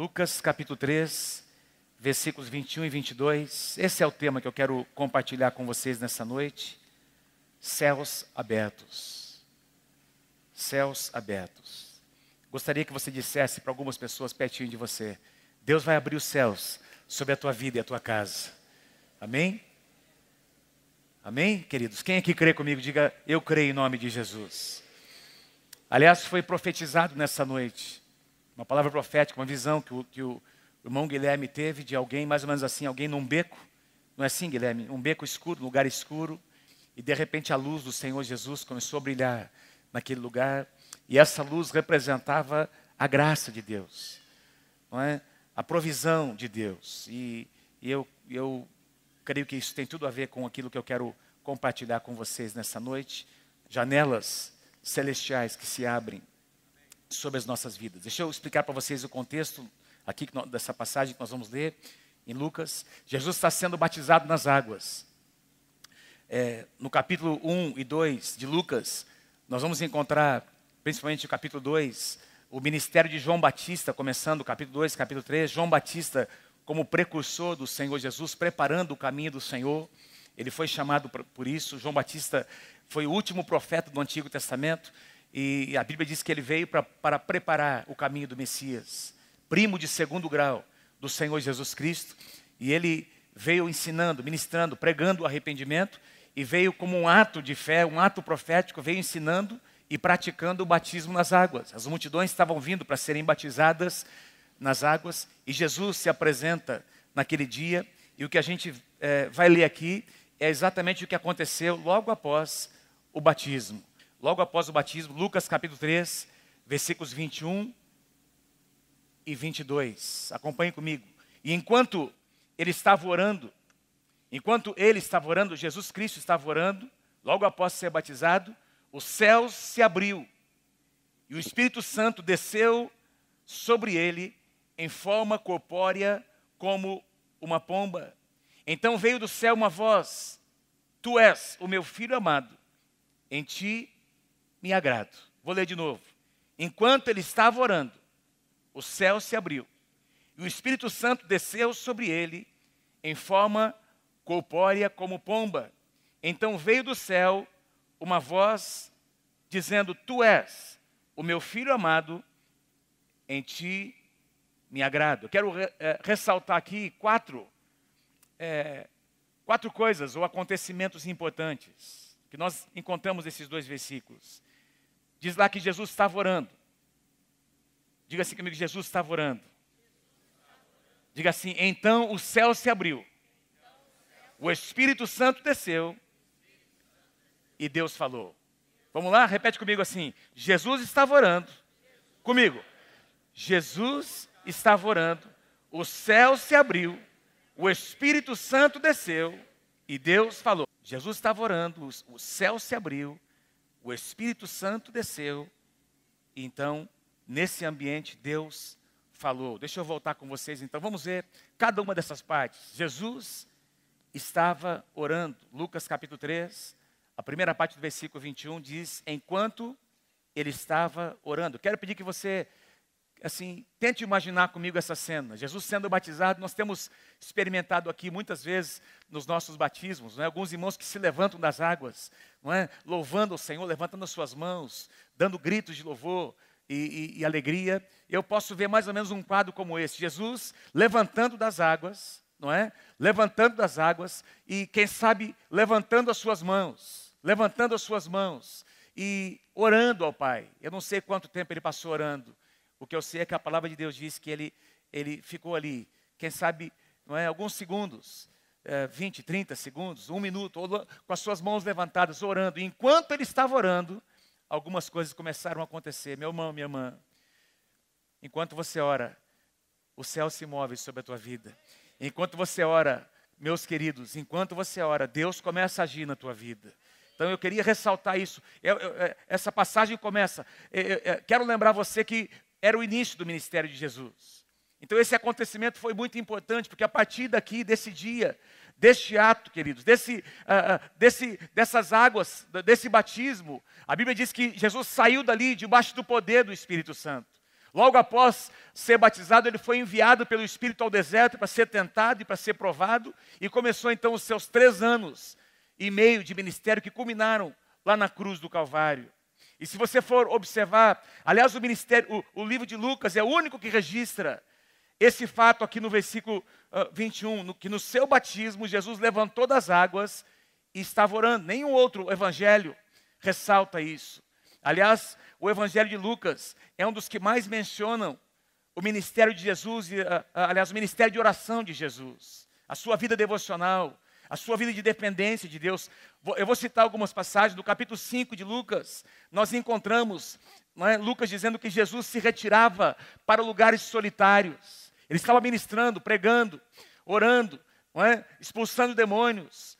Lucas capítulo 3, versículos 21 e 22. Esse é o tema que eu quero compartilhar com vocês nessa noite. Céus abertos. Céus abertos. Gostaria que você dissesse para algumas pessoas pertinho de você: Deus vai abrir os céus sobre a tua vida e a tua casa. Amém? Amém, queridos? Quem aqui crê comigo, diga: eu creio em nome de Jesus. Aliás, foi profetizado nessa noite uma palavra profética, uma visão que o irmão Guilherme teve de alguém, mais ou menos assim, alguém num beco. Não é assim, Guilherme? Um beco escuro, um lugar escuro. E de repente a luz do Senhor Jesus começou a brilhar naquele lugar. E essa luz representava a graça de Deus, não é? A provisão de Deus. E eu creio que isso tem tudo a ver com aquilo que eu quero compartilhar com vocês nessa noite. Janelas celestiais que se abrem sobre as nossas vidas. Deixa eu explicar para vocês o contexto aqui dessa passagem que nós vamos ler em Lucas. Jesus está sendo batizado nas águas. No capítulo 1 e 2 de Lucas, nós vamos encontrar, principalmente no capítulo 2, o ministério de João Batista, começando o capítulo 2, capítulo 3, João Batista como precursor do Senhor Jesus, preparando o caminho do Senhor. Ele foi chamado por isso. João Batista foi o último profeta do Antigo Testamento, e a Bíblia diz que ele veio para preparar o caminho do Messias, primo de segundo grau do Senhor Jesus Cristo, e ele veio ensinando, ministrando, pregando o arrependimento, e veio como um ato de fé, um ato profético, veio ensinando e praticando o batismo nas águas. As multidões estavam vindo para serem batizadas nas águas, e Jesus se apresenta naquele dia, e o que a gente vai ler aqui é exatamente o que aconteceu logo após o batismo. Logo após o batismo, Lucas capítulo 3, versículos 21 e 22. Acompanhe comigo. E enquanto ele estava orando, Jesus Cristo estava orando, logo após ser batizado, os céus se abriu, e o Espírito Santo desceu sobre ele em forma corpórea como uma pomba. Então veio do céu uma voz: Tu és o meu filho amado, em ti me agrado. Vou ler de novo. Enquanto ele estava orando, o céu se abriu, e o Espírito Santo desceu sobre ele em forma corpórea como pomba. Então veio do céu uma voz dizendo: Tu és o meu filho amado, em ti me agrado. Eu quero ressaltar aqui quatro coisas ou acontecimentos importantes que nós encontramos nesses dois versículos. Diz lá que Jesus estava orando. Diga assim comigo: Jesus estava orando. Diga assim: então o céu se abriu, o Espírito Santo desceu e Deus falou. Vamos lá? Repete comigo assim: Jesus estava orando. Comigo. Jesus estava orando, o céu se abriu, o Espírito Santo desceu e Deus falou. Jesus estava orando, o céu se abriu, o Espírito Santo desceu, e então, nesse ambiente, Deus falou. Deixa eu voltar com vocês, então. Vamos ver cada uma dessas partes. Jesus estava orando. Lucas capítulo 3, a primeira parte do versículo 21 diz: enquanto ele estava orando. Quero pedir que você, assim, tente imaginar comigo essa cena. Jesus sendo batizado. Nós temos experimentado aqui muitas vezes nos nossos batismos, não é? Alguns irmãos que se levantam das águas, não é? Louvando o Senhor, levantando as suas mãos, dando gritos de louvor e alegria. Eu posso ver mais ou menos um quadro como esse: Jesus levantando das águas, não é? Levantando das águas e, quem sabe, levantando as suas mãos e orando ao Pai. Eu não sei quanto tempo ele passou orando. O que eu sei é que a palavra de Deus diz que ele ficou ali, quem sabe, não é, alguns segundos, 20, 30 segundos, 1 minuto, com as suas mãos levantadas, orando. E enquanto ele estava orando, algumas coisas começaram a acontecer. Meu irmão, minha irmã, enquanto você ora, o céu se move sobre a tua vida. Enquanto você ora, meus queridos, enquanto você ora, Deus começa a agir na tua vida. Então eu queria ressaltar isso. Essa passagem começa, quero lembrar você que era o início do ministério de Jesus. Então esse acontecimento foi muito importante, porque a partir daqui, desse dia, deste ato, queridos, dessas águas, desse batismo, a Bíblia diz que Jesus saiu dali debaixo do poder do Espírito Santo. Logo após ser batizado, ele foi enviado pelo Espírito ao deserto para ser tentado e para ser provado. E começou então os seus 3 anos e meio de ministério que culminaram lá na cruz do Calvário. E se você for observar, aliás, o livro de Lucas é o único que registra esse fato aqui no versículo 21, que no seu batismo Jesus levantou das águas e estava orando. Nenhum outro evangelho ressalta isso. Aliás, o evangelho de Lucas é um dos que mais mencionam o ministério de Jesus, aliás, o ministério de oração de Jesus, a sua vida devocional, a sua vida de dependência de Deus. Eu vou citar algumas passagens. No capítulo 5 de Lucas, nós encontramos Lucas dizendo que Jesus se retirava para lugares solitários. Ele estava ministrando, pregando, orando, expulsando demônios,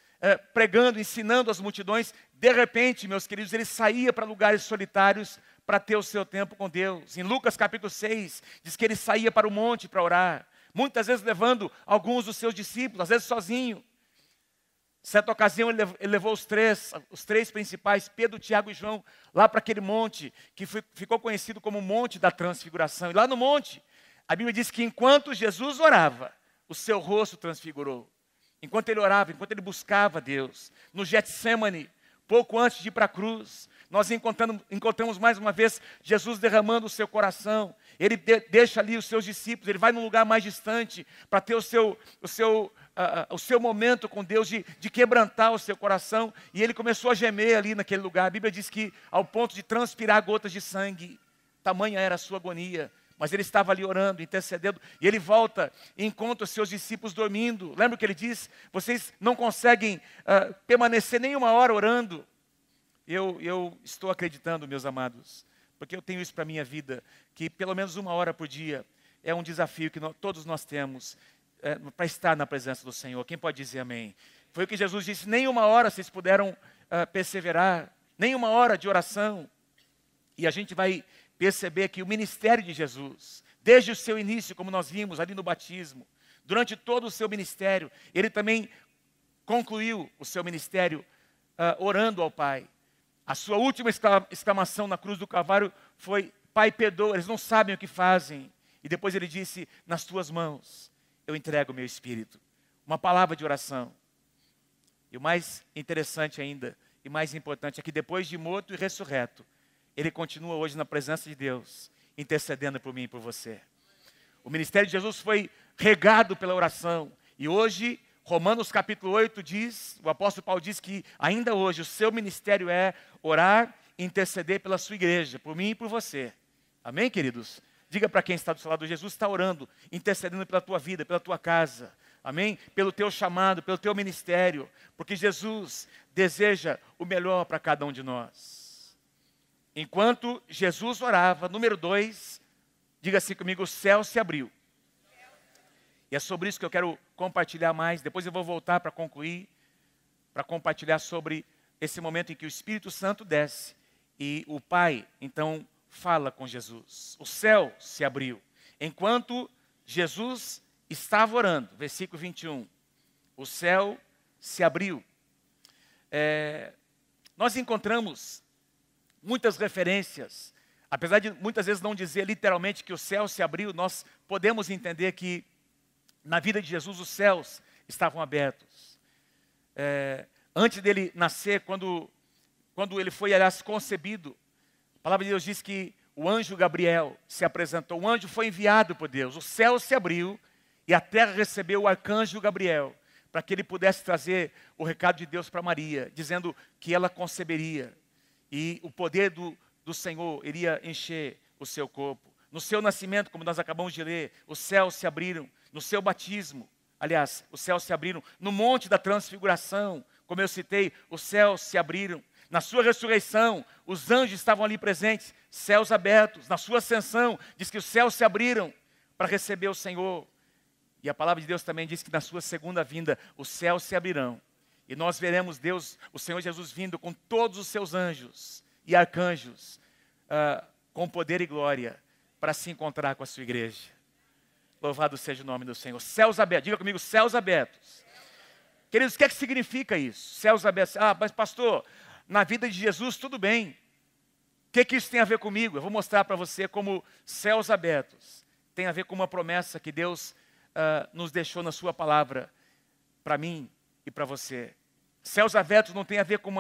pregando, ensinando as multidões. De repente, meus queridos, ele saía para lugares solitários para ter o seu tempo com Deus. Em Lucas capítulo 6, diz que ele saía para o monte para orar, muitas vezes levando alguns dos seus discípulos, às vezes sozinho. Certa ocasião ele levou os três principais, Pedro, Tiago e João, lá para aquele monte que ficou conhecido como o Monte da Transfiguração. E lá no monte, a Bíblia diz que enquanto Jesus orava, o seu rosto transfigurou. Enquanto ele orava, enquanto ele buscava Deus, no Getsemane, pouco antes de ir para a cruz, nós encontramos mais uma vez Jesus derramando o seu coração. Ele deixa ali os seus discípulos, ele vai num lugar mais distante para ter o seu momento com Deus de quebrantar o seu coração. E ele começou a gemer ali naquele lugar. A Bíblia diz que ao ponto de transpirar gotas de sangue, tamanha era a sua agonia. Mas ele estava ali orando, intercedendo, e ele volta e encontra os seus discípulos dormindo. Lembra o que ele diz? Vocês não conseguem permanecer nem uma hora orando. Eu estou acreditando, meus amados, porque eu tenho isso para a minha vida, que pelo menos 1 hora por dia é um desafio que todos nós temos para estar na presença do Senhor. Quem pode dizer amém? Foi o que Jesus disse, nem 1 hora vocês puderam perseverar, nem 1 hora de oração. E a gente vai perceber que o ministério de Jesus, desde o seu início, como nós vimos ali no batismo, durante todo o seu ministério, ele também concluiu o seu ministério orando ao Pai. A sua última exclamação na cruz do Calvário foi: Pai, perdoa, eles não sabem o que fazem. E depois ele disse: nas tuas mãos eu entrego o meu espírito. Uma palavra de oração. E o mais interessante ainda, e mais importante, é que depois de morto e ressurreto, ele continua hoje na presença de Deus, intercedendo por mim e por você. O ministério de Jesus foi regado pela oração. E hoje, Romanos capítulo 8 diz, o apóstolo Paulo diz que ainda hoje o seu ministério é orar e interceder pela sua igreja, por mim e por você. Amém, queridos? Diga para quem está do seu lado: Jesus está orando, intercedendo pela tua vida, pela tua casa. Amém? Pelo teu chamado, pelo teu ministério. Porque Jesus deseja o melhor para cada um de nós. Enquanto Jesus orava, número 2, diga assim comigo: o céu se abriu. E é sobre isso que eu quero compartilhar mais. Depois eu vou voltar para concluir, para compartilhar sobre esse momento em que o Espírito Santo desce e o Pai, então, fala com Jesus. O céu se abriu. Enquanto Jesus estava orando, versículo 21, o céu se abriu. Nós encontramos muitas referências, apesar de muitas vezes não dizer literalmente que o céu se abriu, nós podemos entender que na vida de Jesus os céus estavam abertos. Antes dele nascer, quando ele foi, aliás, concebido, a palavra de Deus diz que o anjo Gabriel se apresentou, o anjo foi enviado por Deus, o céu se abriu e a terra recebeu o arcanjo Gabriel, para que ele pudesse trazer o recado de Deus para Maria, dizendo que ela conceberia. E o poder do Senhor iria encher o seu corpo. No seu nascimento, como nós acabamos de ler, os céus se abriram. No seu batismo, aliás, os céus se abriram. No monte da transfiguração, como eu citei, os céus se abriram. Na sua ressurreição, os anjos estavam ali presentes, céus abertos. Na sua ascensão, diz que os céus se abriram para receber o Senhor. E a palavra de Deus também diz que na sua segunda vinda, os céus se abrirão. E nós veremos Deus, o Senhor Jesus, vindo com todos os seus anjos e arcanjos, com poder e glória, para se encontrar com a sua igreja. Louvado seja o nome do Senhor. Céus abertos, diga comigo: céus abertos. Queridos, o que é que significa isso? Céus abertos. Mas pastor, na vida de Jesus tudo bem. que isso tem a ver comigo? Eu vou mostrar para você como céus abertos tem a ver com uma promessa que Deus nos deixou na sua palavra, para mim e para você. Céus abertos não tem a ver com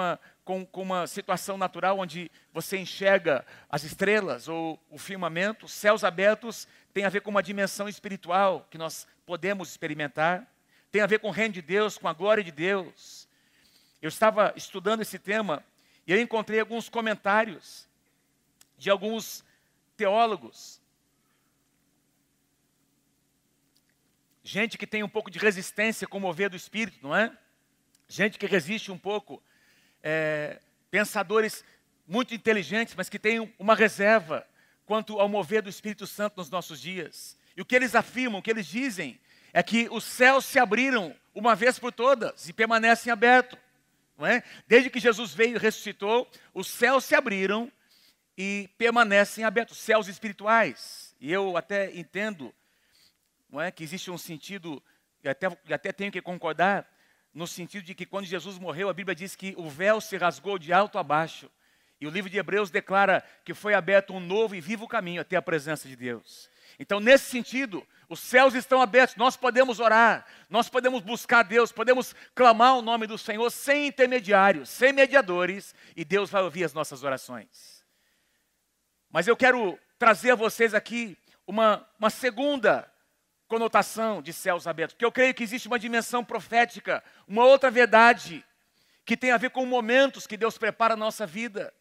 uma situação natural onde você enxerga as estrelas ou o firmamento. Céus abertos tem a ver com uma dimensão espiritual que nós podemos experimentar. Tem a ver com o reino de Deus, com a glória de Deus. Eu estava estudando esse tema e eu encontrei alguns comentários de alguns teólogos. Gente que tem um pouco de resistência com o mover do Espírito, não é? Gente que resiste um pouco. Pensadores muito inteligentes, mas que têm uma reserva quanto ao mover do Espírito Santo nos nossos dias. E o que eles afirmam, o que eles dizem, é que os céus se abriram uma vez por todas e permanecem abertos. Não é? Desde que Jesus veio e ressuscitou, os céus se abriram e permanecem abertos, céus espirituais. E eu até entendo, não é, que existe um sentido, e até tenho que concordar, no sentido de que quando Jesus morreu, a Bíblia diz que o véu se rasgou de alto a baixo. E o livro de Hebreus declara que foi aberto um novo e vivo caminho até a presença de Deus. Então, nesse sentido, os céus estão abertos, nós podemos orar, nós podemos buscar Deus, podemos clamar o nome do Senhor sem intermediários, sem mediadores, e Deus vai ouvir as nossas orações. Mas eu quero trazer a vocês aqui uma segunda conotação de céus abertos, porque eu creio que existe uma dimensão profética, uma outra verdade, que tem a ver com momentos que Deus prepara na nossa vida,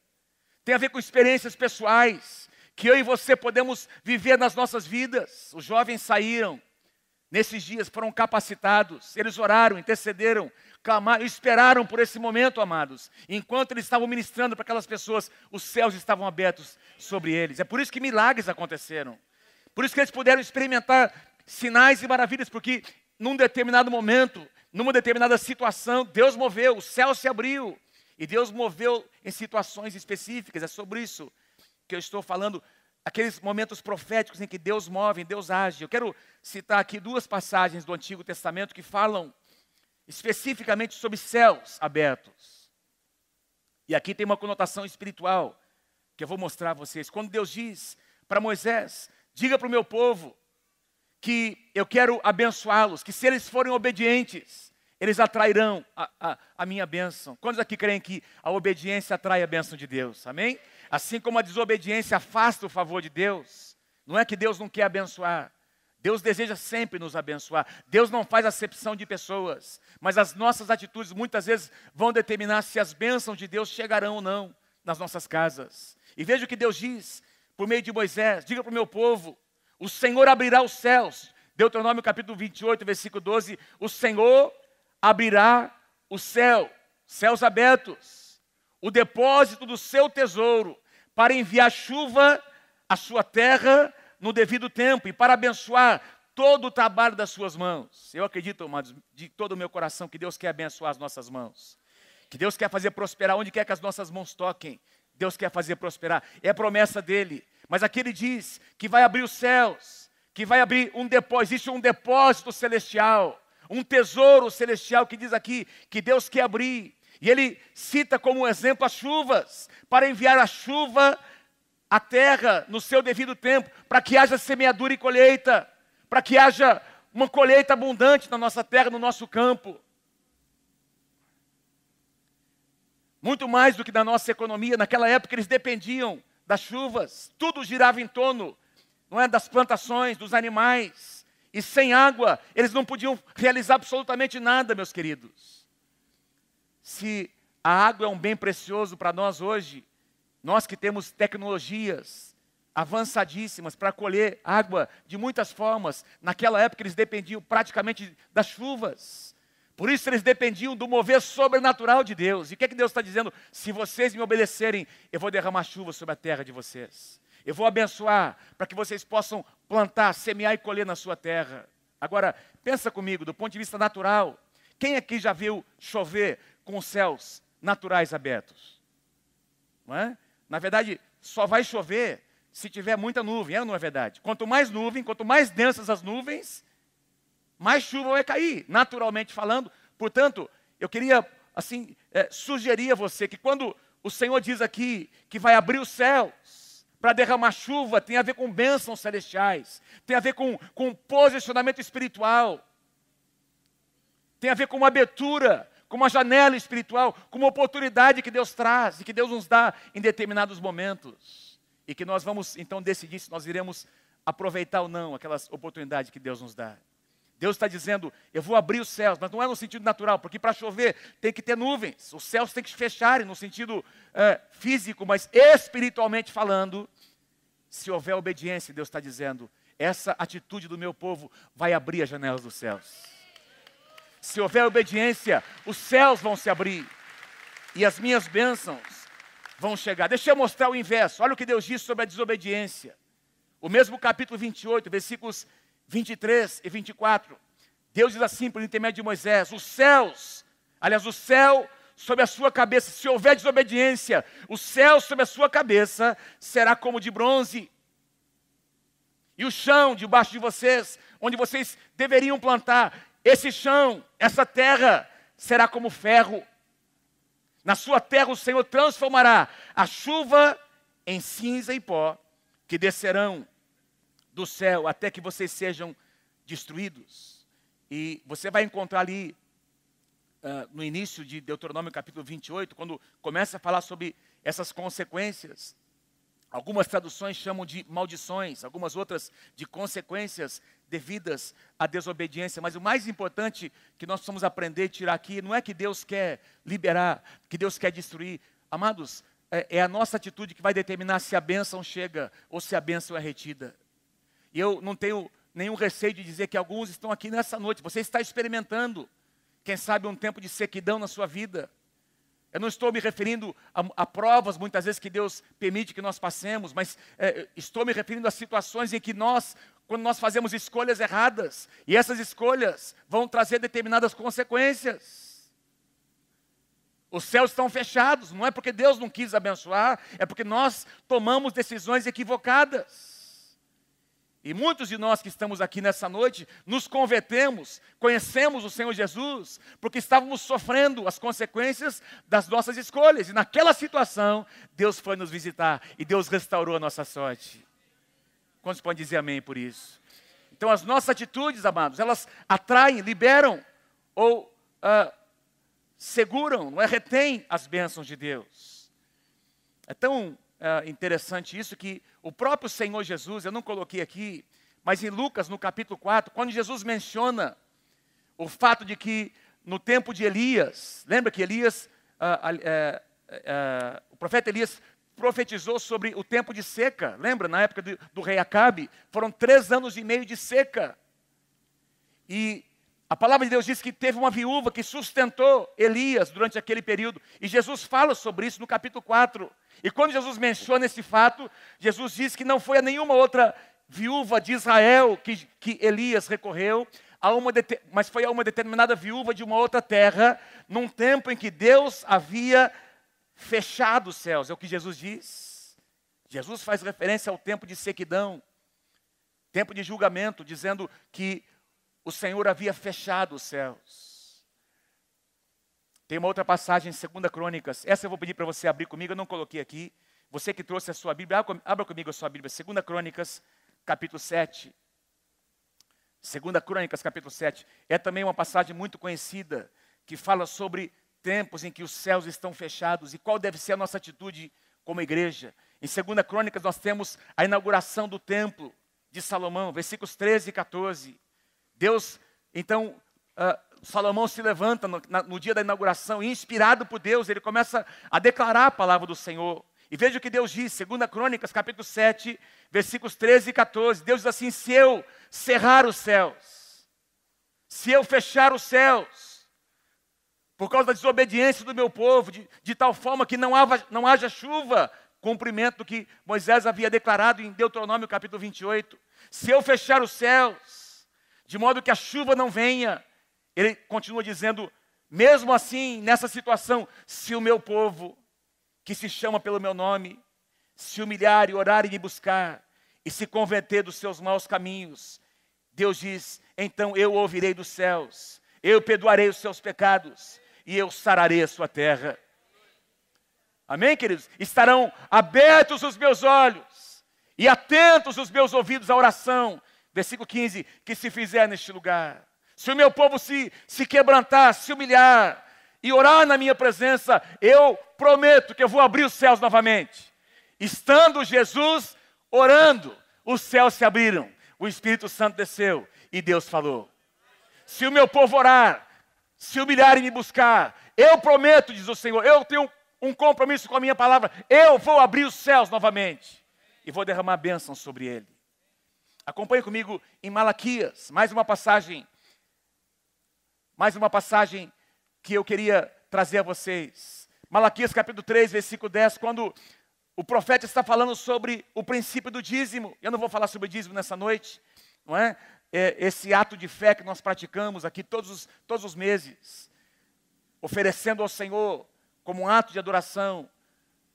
tem a ver com experiências pessoais, que eu e você podemos viver nas nossas vidas. Os jovens saíram nesses dias, foram capacitados, eles oraram, intercederam, clamaram, esperaram por esse momento, amados. Enquanto eles estavam ministrando para aquelas pessoas, os céus estavam abertos sobre eles. É por isso que milagres aconteceram, por isso que eles puderam experimentar sinais e maravilhas, porque num determinado momento, numa determinada situação, Deus moveu, o céu se abriu, e Deus moveu em situações específicas. É sobre isso que eu estou falando, aqueles momentos proféticos em que Deus move, Deus age. Eu quero citar aqui duas passagens do Antigo Testamento que falam especificamente sobre céus abertos. E aqui tem uma conotação espiritual que eu vou mostrar a vocês. Quando Deus diz para Moisés, diga para o meu povo que eu quero abençoá-los, que se eles forem obedientes, eles atrairão a minha bênção. Quantos aqui creem que a obediência atrai a bênção de Deus? Amém? Assim como a desobediência afasta o favor de Deus, não é que Deus não quer abençoar. Deus deseja sempre nos abençoar. Deus não faz acepção de pessoas, mas as nossas atitudes muitas vezes vão determinar se as bênçãos de Deus chegarão ou não nas nossas casas. E veja o que Deus diz por meio de Moisés, diga para o meu povo, o Senhor abrirá os céus. Deuteronômio capítulo 28, versículo 12, o Senhor abrirá o céu, céus abertos, o depósito do seu tesouro, para enviar chuva à sua terra no devido tempo e para abençoar todo o trabalho das suas mãos. Eu acredito, amados, de todo o meu coração que Deus quer abençoar as nossas mãos, que Deus quer fazer prosperar onde quer que as nossas mãos toquem. Deus quer fazer prosperar, é a promessa dele. Mas aqui ele diz que vai abrir os céus, que vai abrir um depósito, existe um depósito celestial, um tesouro celestial que diz aqui que Deus quer abrir. E ele cita como exemplo as chuvas, para enviar a chuva à terra no seu devido tempo, para que haja semeadura e colheita, para que haja uma colheita abundante na nossa terra, no nosso campo. Muito mais do que da nossa economia, naquela época eles dependiam das chuvas, tudo girava em torno, não é, das plantações, dos animais, e sem água eles não podiam realizar absolutamente nada, meus queridos. Se a água é um bem precioso para nós hoje, nós que temos tecnologias avançadíssimas para colher água de muitas formas, naquela época eles dependiam praticamente das chuvas. Por isso eles dependiam do mover sobrenatural de Deus. E o que é que Deus está dizendo? Se vocês me obedecerem, eu vou derramar chuva sobre a terra de vocês. Eu vou abençoar para que vocês possam plantar, semear e colher na sua terra. Agora, pensa comigo, do ponto de vista natural. Quem aqui já viu chover com os céus naturais abertos? Não é? Na verdade, só vai chover se tiver muita nuvem, é ou não é verdade? Quanto mais nuvem, quanto mais densas as nuvens, mais chuva vai cair, naturalmente falando. Portanto, eu queria, assim, sugerir a você que quando o Senhor diz aqui que vai abrir os céus para derramar chuva, tem a ver com bênçãos celestiais, tem a ver com posicionamento espiritual, tem a ver com uma abertura, com uma janela espiritual, com uma oportunidade que Deus traz e que Deus nos dá em determinados momentos. E que nós vamos então decidir se nós iremos aproveitar ou não aquelas oportunidades que Deus nos dá. Deus está dizendo, eu vou abrir os céus, mas não é no sentido natural, porque para chover tem que ter nuvens, os céus têm que se fecharem no sentido físico, mas espiritualmente falando, se houver obediência, Deus está dizendo, essa atitude do meu povo vai abrir as janelas dos céus. Se houver obediência, os céus vão se abrir e as minhas bênçãos vão chegar. Deixa eu mostrar o inverso, olha o que Deus diz sobre a desobediência. O mesmo capítulo 28, versículos 23 e 24. Deus diz assim por intermédio de Moisés, os céus, aliás, o céu sobre a sua cabeça, se houver desobediência, o céu sobre a sua cabeça será como de bronze. E o chão debaixo de vocês, onde vocês deveriam plantar, esse chão, essa terra, será como ferro. Na sua terra o Senhor transformará a chuva em cinza e pó, que descerão do céu até que vocês sejam destruídos. E você vai encontrar ali, no início de Deuteronômio capítulo 28, quando começa a falar sobre essas consequências. Algumas traduções chamam de maldições, algumas outras de consequências devidas à desobediência. Mas o mais importante que nós precisamos aprender e tirar aqui, não é que Deus quer liberar, que Deus quer destruir. Amados, é a nossa atitude que vai determinar se a bênção chega ou se a bênção é retida. E eu não tenho nenhum receio de dizer que alguns estão aqui nessa noite. Você está experimentando, quem sabe, um tempo de sequidão na sua vida. Eu não estou me referindo a provas, muitas vezes, que Deus permite que nós passemos, mas estou me referindo a situações em que quando nós fazemos escolhas erradas, e essas escolhas vão trazer determinadas consequências. Os céus estão fechados, não é porque Deus não quis abençoar, é porque nós tomamos decisões equivocadas. E muitos de nós que estamos aqui nessa noite, nos convertemos, conhecemos o Senhor Jesus, porque estávamos sofrendo as consequências das nossas escolhas. E naquela situação, Deus foi nos visitar e Deus restaurou a nossa sorte. Quantos podem dizer amém por isso? Então as nossas atitudes, amados, elas atraem, liberam ou seguram, não é? Retém as bênçãos de Deus. É tão interessante isso que o próprio Senhor Jesus, eu não coloquei aqui, mas em Lucas, no capítulo 4, quando Jesus menciona o fato de que no tempo de Elias, lembra que Elias, o profeta Elias profetizou sobre o tempo de seca, lembra? Na época do rei Acabe, foram 3 anos e meio de seca. E a palavra de Deus diz que teve uma viúva que sustentou Elias durante aquele período. E Jesus fala sobre isso no capítulo 4. E quando Jesus menciona esse fato, Jesus diz que não foi a nenhuma outra viúva de Israel que Elias recorreu, mas foi a uma determinada viúva de uma outra terra, num tempo em que Deus havia fechado os céus. É o que Jesus diz. Jesus faz referência ao tempo de sequidão, tempo de julgamento, dizendo que o Senhor havia fechado os céus. Tem uma outra passagem em 2 Crônicas. Essa eu vou pedir para você abrir comigo, eu não coloquei aqui. Você que trouxe a sua Bíblia, abra comigo a sua Bíblia. 2 Crônicas, capítulo 7. 2 Crônicas, capítulo 7. É também uma passagem muito conhecida, que fala sobre tempos em que os céus estão fechados e qual deve ser a nossa atitude como igreja. Em 2 Crônicas nós temos a inauguração do templo de Salomão, versículos 13 e 14. Deus, então, Salomão se levanta no dia da inauguração, e inspirado por Deus, ele começa a declarar a palavra do Senhor. E veja o que Deus diz, 2 Crônicas, capítulo 7, versículos 13 e 14. Deus diz assim, se eu cerrar os céus, se eu fechar os céus, por causa da desobediência do meu povo, de tal forma que não haja chuva, cumprimento do que Moisés havia declarado em Deuteronômio capítulo 28. Se eu fechar os céus, de modo que a chuva não venha, ele continua dizendo, mesmo assim, nessa situação, se o meu povo, que se chama pelo meu nome, se humilhar e orar e me buscar, e se converter dos seus maus caminhos, Deus diz, então eu ouvirei dos céus, eu perdoarei os seus pecados, e eu sararei a sua terra. Amém, queridos? Estarão abertos os meus olhos e atentos os meus ouvidos à oração. Versículo 15, que se fizer neste lugar. Se o meu povo se quebrantar, se humilhar e orar na minha presença, eu prometo que eu vou abrir os céus novamente. Estando Jesus orando, os céus se abriram, o Espírito Santo desceu e Deus falou. Se o meu povo orar, se humilhar e me buscar, eu prometo, diz o Senhor, eu tenho um compromisso com a minha palavra, eu vou abrir os céus novamente e vou derramar bênção sobre ele. Acompanhe comigo em Malaquias, mais uma passagem que eu queria trazer a vocês. Malaquias capítulo 3, versículo 10, quando o profeta está falando sobre o princípio do dízimo. Eu não vou falar sobre o dízimo nessa noite, não é? Esse ato de fé que nós praticamos aqui todos os meses, oferecendo ao Senhor como um ato de adoração,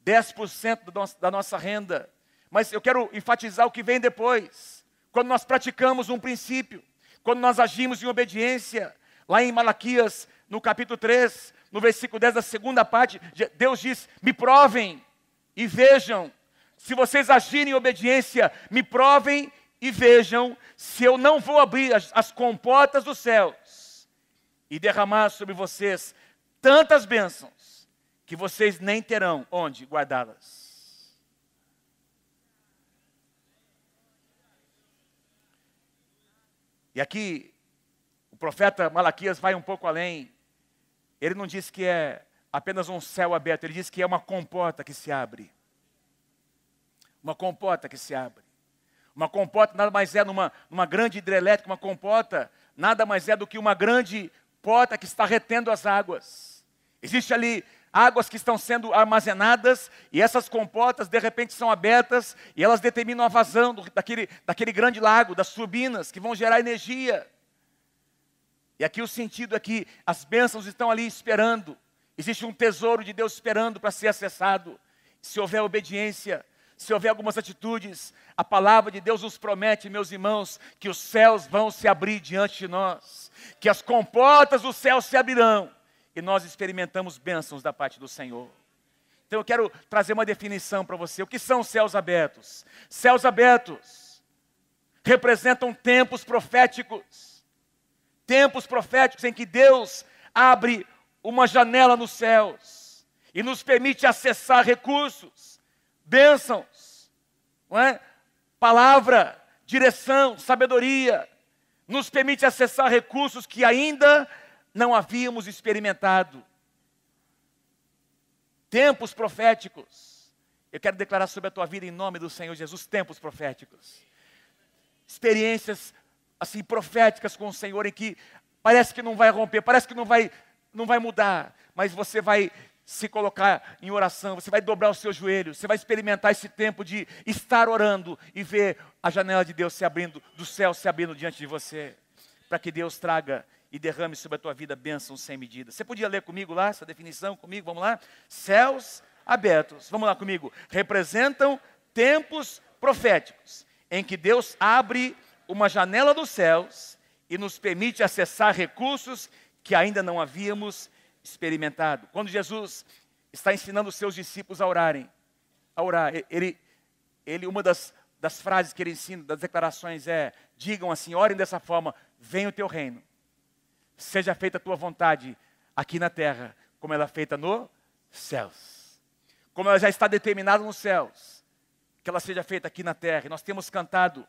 10% da nossa renda. Mas eu quero enfatizar o que vem depois. Quando nós praticamos um princípio, quando nós agimos em obediência, lá em Malaquias, no capítulo 3, no versículo 10, da segunda parte, Deus diz, me provem e vejam, se vocês agirem em obediência, me provem e vejam, se eu não vou abrir as comportas dos céus e derramar sobre vocês tantas bênçãos, que vocês nem terão onde guardá-las. E aqui, o profeta Malaquias vai um pouco além. Ele não diz que é apenas um céu aberto, ele diz que é uma comporta que se abre. Uma comporta que se abre. Uma comporta nada mais é numa grande hidrelétrica, uma comporta nada mais é do que uma grande porta que está retendo as águas. Existe ali águas que estão sendo armazenadas e essas comportas de repente são abertas e elas determinam a vazão daquele grande lago, das turbinas que vão gerar energia. E aqui o sentido é que as bênçãos estão ali esperando. Existe um tesouro de Deus esperando para ser acessado. Se houver obediência, se houver algumas atitudes, a palavra de Deus nos promete, meus irmãos, que os céus vão se abrir diante de nós, que as comportas do céu se abrirão e nós experimentamos bênçãos da parte do Senhor. Então eu quero trazer uma definição para você. O que são céus abertos? Céus abertos representam tempos proféticos. Tempos proféticos em que Deus abre uma janela nos céus e nos permite acessar recursos, bênçãos, não é? Palavra, direção, sabedoria, nos permite acessar recursos que ainda não havíamos experimentado. Tempos proféticos. Eu quero declarar sobre a tua vida em nome do Senhor Jesus, tempos proféticos. Experiências assim proféticas com o Senhor em que parece que não vai romper, parece que não vai mudar, mas você vai se colocar em oração, você vai dobrar os seus joelhos, você vai experimentar esse tempo de estar orando e ver a janela de Deus se abrindo, do céu se abrindo diante de você, para que Deus traga e derrame sobre a tua vida bênçãos sem medida. Você podia ler comigo lá, essa definição comigo, vamos lá? Céus abertos, vamos lá comigo, representam tempos proféticos, em que Deus abre uma janela dos céus e nos permite acessar recursos que ainda não havíamos experimentado. Quando Jesus está ensinando os seus discípulos a orar, uma das frases que ele ensina, das declarações digam assim, orem dessa forma, venha o teu reino, seja feita a tua vontade aqui na terra, como ela é feita nos céus. Como ela já está determinada nos céus, que ela seja feita aqui na terra. E nós temos cantado,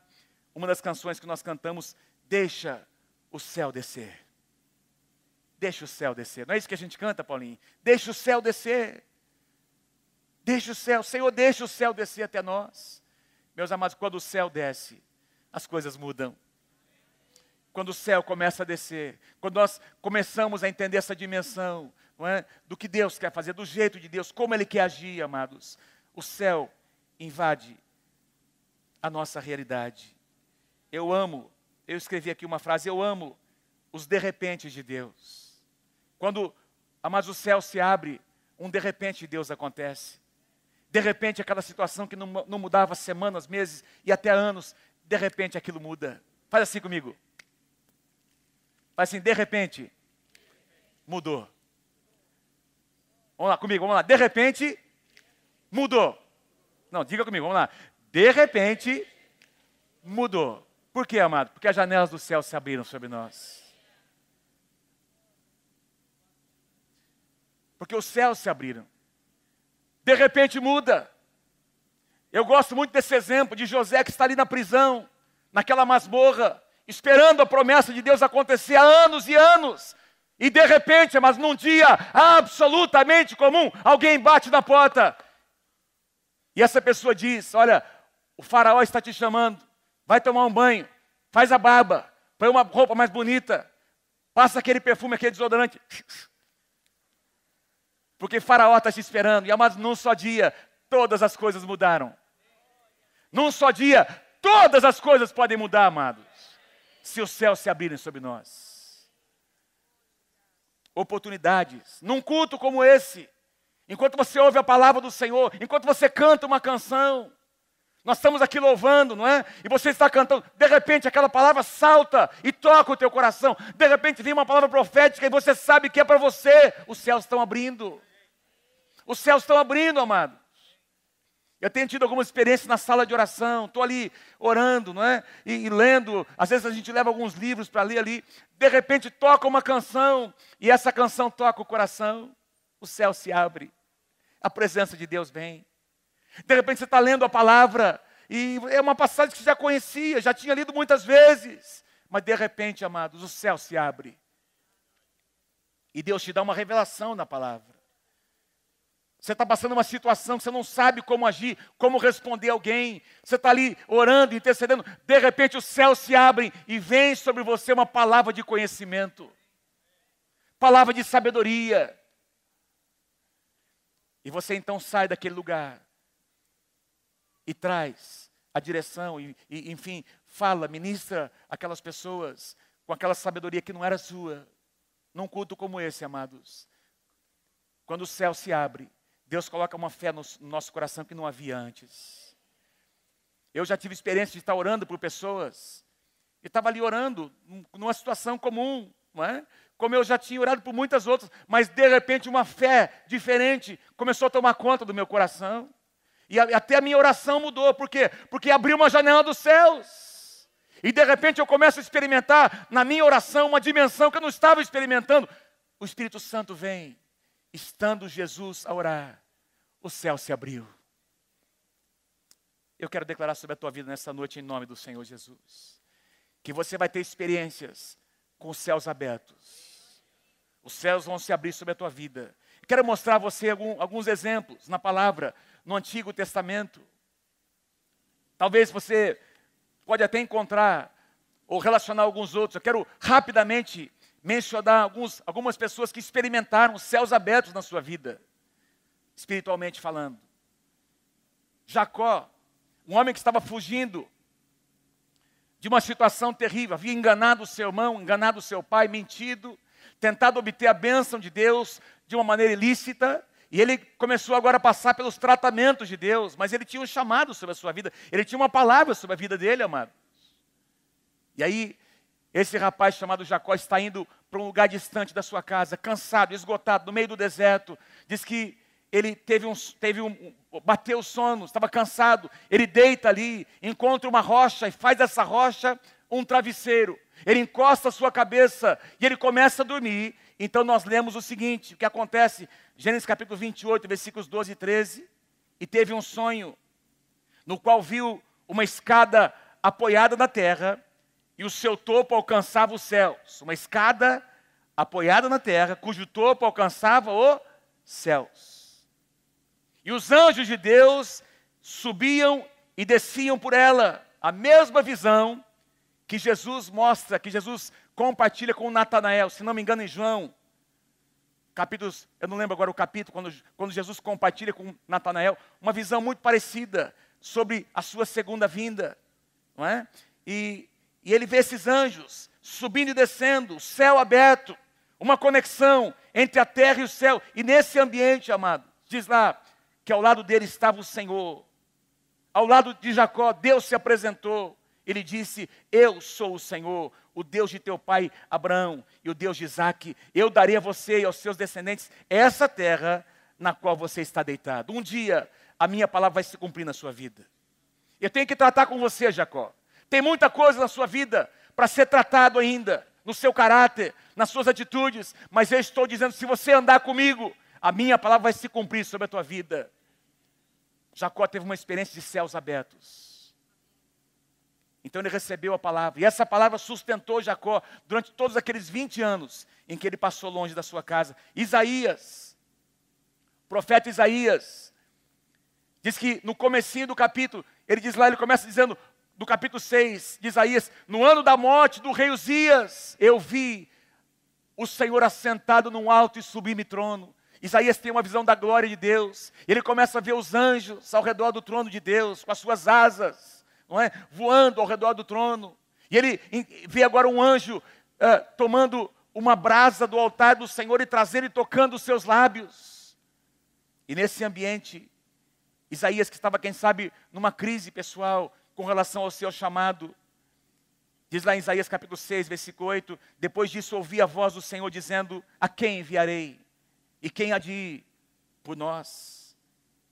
uma das canções que nós cantamos, deixa o céu descer. Deixa o céu descer. Não é isso que a gente canta, Paulinho? Deixa o céu descer. Deixa o céu. Senhor, deixa o céu descer até nós. Meus amados, quando o céu desce, as coisas mudam. Quando o céu começa a descer, quando nós começamos a entender essa dimensão, não é? Do que Deus quer fazer, do jeito de Deus, como Ele quer agir, amados, o céu invade a nossa realidade. Eu escrevi aqui uma frase, eu amo os de repente de Deus. Quando, amados, o céu se abre, um de repente de Deus acontece. De repente aquela situação que não mudava semanas, meses e até anos, de repente aquilo muda. Faz assim comigo. Faz assim, de repente, mudou. Vamos lá comigo, vamos lá. De repente, Mudou. Não, diga comigo, vamos lá. De repente, mudou. Por quê, amado? Porque as janelas do céu se abriram sobre nós. Porque os céus se abriram. De repente muda. Eu gosto muito desse exemplo de José que está ali na prisão, naquela masmorra, esperando a promessa de Deus acontecer há anos e anos. E de repente, mas num dia absolutamente comum, alguém bate na porta. E essa pessoa diz, olha, o faraó está te chamando, vai tomar um banho, faz a barba, põe uma roupa mais bonita, passa aquele perfume, aquele desodorante. Porque faraó está te esperando. E amados, num só dia, todas as coisas mudaram. Num só dia, todas as coisas podem mudar, amados. Se os céus se abrirem sobre nós. Oportunidades. Num culto como esse, enquanto você ouve a palavra do Senhor, enquanto você canta uma canção, nós estamos aqui louvando, não é? E você está cantando, de repente aquela palavra salta e toca o teu coração. De repente vem uma palavra profética e você sabe que é para você. Os céus estão abrindo. Os céus estão abrindo, amados. Eu tenho tido alguma experiência na sala de oração, estou ali orando, não é? E lendo, às vezes a gente leva alguns livros para ler ali, de repente toca uma canção, e essa canção toca o coração, o céu se abre, a presença de Deus vem. De repente você está lendo a palavra, e é uma passagem que você já conhecia, já tinha lido muitas vezes, mas de repente, amados, o céu se abre. E Deus te dá uma revelação na palavra. Você está passando uma situação que você não sabe como agir, como responder alguém. Você está ali orando, intercedendo. De repente os céus se abrem e vem sobre você uma palavra de conhecimento. Palavra de sabedoria. E você então sai daquele lugar. E traz a direção. Enfim, fala, ministra aquelas pessoas com aquela sabedoria que não era sua. Num culto como esse, amados. Quando o céu se abre. Deus coloca uma fé no nosso coração que não havia antes. Eu já tive experiência de estar orando por pessoas. E estava ali orando, numa situação comum, não é? Como eu já tinha orado por muitas outras. Mas de repente uma fé diferente começou a tomar conta do meu coração. E até a minha oração mudou. Por quê? Porque abriu uma janela dos céus. E de repente eu começo a experimentar na minha oração uma dimensão que eu não estava experimentando. O Espírito Santo vem. Estando Jesus a orar, o céu se abriu. Eu quero declarar sobre a tua vida nessa noite em nome do Senhor Jesus. Que você vai ter experiências com os céus abertos. Os céus vão se abrir sobre a tua vida. Quero mostrar a você alguns exemplos na palavra, no Antigo Testamento. Talvez você pode até encontrar ou relacionar alguns outros. Eu quero rapidamente mencionar algumas pessoas que experimentaram os céus abertos na sua vida, espiritualmente falando. Jacó, um homem que estava fugindo de uma situação terrível, havia enganado o seu irmão, enganado o seu pai, mentido, tentado obter a bênção de Deus de uma maneira ilícita, e ele começou agora a passar pelos tratamentos de Deus, mas ele tinha um chamado sobre a sua vida, ele tinha uma palavra sobre a vida dele, amado. E aí, esse rapaz chamado Jacó está indo para um lugar distante da sua casa, cansado, esgotado, no meio do deserto. Diz que ele bateu o sono, estava cansado. Ele deita ali, encontra uma rocha e faz dessa rocha um travesseiro. Ele encosta a sua cabeça e ele começa a dormir. Então nós lemos o seguinte, o que acontece, Gênesis capítulo 28, versículos 12 e 13. E teve um sonho, no qual viu uma escada apoiada na terra, e o seu topo alcançava os céus. Uma escada apoiada na terra, cujo topo alcançava os céus. E os anjos de Deus subiam e desciam por ela. A mesma visão que Jesus mostra, que Jesus compartilha com Natanael. Se não me engano, em João, capítulos, eu não lembro agora o capítulo, quando Jesus compartilha com Natanael, uma visão muito parecida sobre a sua segunda vinda. Não é? E ele vê esses anjos subindo e descendo, o céu aberto, uma conexão entre a terra e o céu. E nesse ambiente, amado, diz lá que ao lado dele estava o Senhor. Ao lado de Jacó, Deus se apresentou. Ele disse, eu sou o Senhor, o Deus de teu pai Abraão e o Deus de Isaque. Eu darei a você e aos seus descendentes essa terra na qual você está deitado. Um dia a minha palavra vai se cumprir na sua vida. Eu tenho que tratar com você, Jacó. Tem muita coisa na sua vida para ser tratado ainda, no seu caráter, nas suas atitudes, mas eu estou dizendo, se você andar comigo, a minha palavra vai se cumprir sobre a tua vida. Jacó teve uma experiência de céus abertos. Então ele recebeu a palavra, e essa palavra sustentou Jacó durante todos aqueles 20 anos em que ele passou longe da sua casa. Isaías, o profeta Isaías, diz que no comecinho do capítulo, ele diz lá, ele começa dizendo, do capítulo 6 de Isaías, no ano da morte do rei Uzias, eu vi o Senhor assentado num alto e sublime trono. Isaías tem uma visão da glória de Deus. Ele começa a ver os anjos ao redor do trono de Deus, com as suas asas, não é? Voando ao redor do trono. E ele vê agora um anjo tomando uma brasa do altar do Senhor e trazendo e tocando os seus lábios. E nesse ambiente, Isaías, que estava, quem sabe, numa crise pessoal com relação ao seu chamado, diz lá em Isaías capítulo 6, versículo 8, depois disso ouvi a voz do Senhor dizendo, a quem enviarei? E quem há de ir por nós?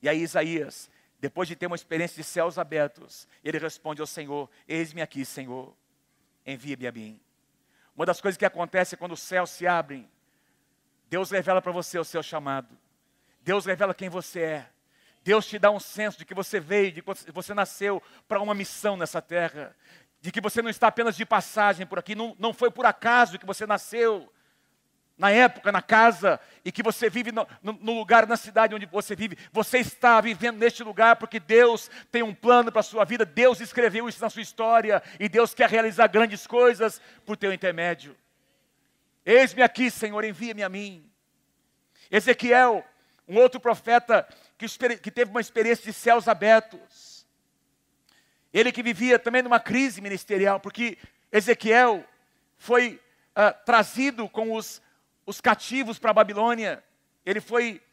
E aí Isaías, depois de ter uma experiência de céus abertos, ele responde ao Senhor, eis-me aqui, Senhor, envia-me a mim. Uma das coisas que acontece quando os céus se abrem, Deus revela para você o seu chamado. Deus revela quem você é. Deus te dá um senso de que você veio, de que você nasceu para uma missão nessa terra. De que você não está apenas de passagem por aqui, não foi por acaso que você nasceu na época, na casa, e que você vive no lugar, na cidade onde você vive. Você está vivendo neste lugar porque Deus tem um plano para a sua vida. Deus escreveu isso na sua história e Deus quer realizar grandes coisas por teu intermédio. Eis-me aqui, Senhor, envia-me a mim. Ezequiel, um outro profeta que teve uma experiência de céus abertos. Ele que vivia também numa crise ministerial, porque Ezequiel foi trazido com os cativos para a Babilônia. Ele foi